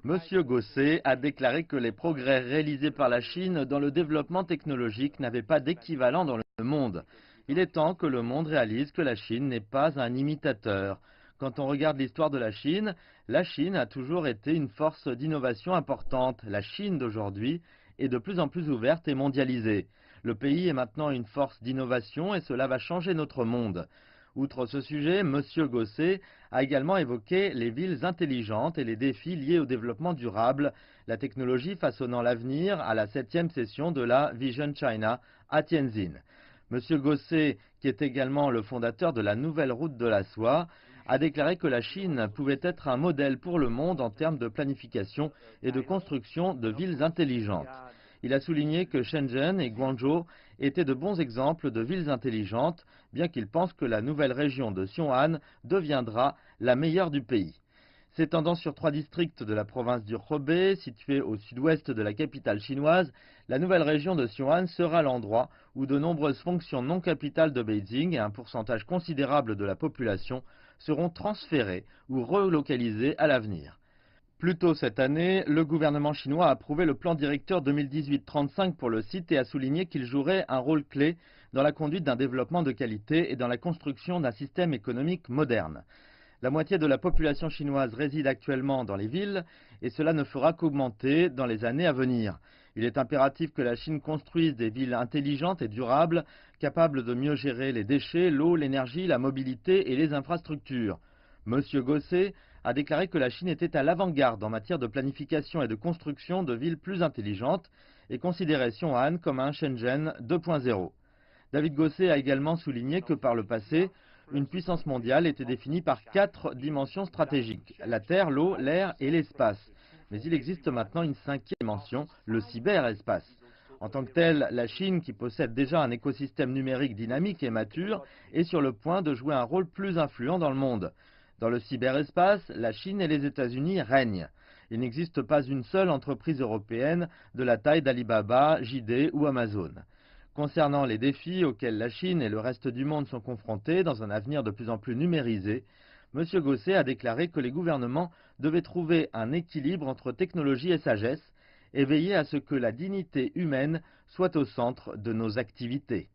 Monsieur Gosset a déclaré que les progrès réalisés par la Chine dans le développement technologique n'avaient pas d'équivalent dans le monde. Il est temps que le monde réalise que la Chine n'est pas un imitateur. Quand on regarde l'histoire de la Chine a toujours été une force d'innovation importante. La Chine d'aujourd'hui est de plus en plus ouverte et mondialisée. Le pays est maintenant une force d'innovation et cela va changer notre monde. Outre ce sujet, Monsieur Gosset a également évoqué les villes intelligentes et les défis liés au développement durable, la technologie façonnant l'avenir à la 7e session de la Vision China à Tianjin. Monsieur Gosset, qui est également le fondateur de la nouvelle route de la soie, a déclaré que la Chine pouvait être un modèle pour le monde en termes de planification et de construction de villes intelligentes. Il a souligné que Shenzhen et Guangzhou étaient de bons exemples de villes intelligentes, bien qu'il pense que la nouvelle région de Xiong'an deviendra la meilleure du pays. S'étendant sur 3 districts de la province du Hebei, située au sud-ouest de la capitale chinoise, la nouvelle région de Xiong'an sera l'endroit où de nombreuses fonctions non capitales de Beijing et un pourcentage considérable de la population seront transférées ou relocalisées à l'avenir. Plus tôt cette année, le gouvernement chinois a approuvé le plan directeur 2018-35 pour le site et a souligné qu'il jouerait un rôle clé dans la conduite d'un développement de qualité et dans la construction d'un système économique moderne. La moitié de la population chinoise réside actuellement dans les villes et cela ne fera qu'augmenter dans les années à venir. Il est impératif que la Chine construise des villes intelligentes et durables, capables de mieux gérer les déchets, l'eau, l'énergie, la mobilité et les infrastructures. Monsieur Gosset a déclaré que la Chine était à l'avant-garde en matière de planification et de construction de villes plus intelligentes et considérait Xiong'an comme un Shenzhen 2.0. David Gosset a également souligné que par le passé, une puissance mondiale était définie par 4 dimensions stratégiques, la Terre, l'eau, l'air et l'espace. Mais il existe maintenant une 5e dimension, le cyberespace. En tant que telle, la Chine, qui possède déjà un écosystème numérique dynamique et mature, est sur le point de jouer un rôle plus influent dans le monde. Dans le cyberespace, la Chine et les États-Unis règnent. Il n'existe pas une seule entreprise européenne de la taille d'Alibaba, JD ou Amazon. Concernant les défis auxquels la Chine et le reste du monde sont confrontés dans un avenir de plus en plus numérisé, M. Gosset a déclaré que les gouvernements devaient trouver un équilibre entre technologie et sagesse et veiller à ce que la dignité humaine soit au centre de nos activités.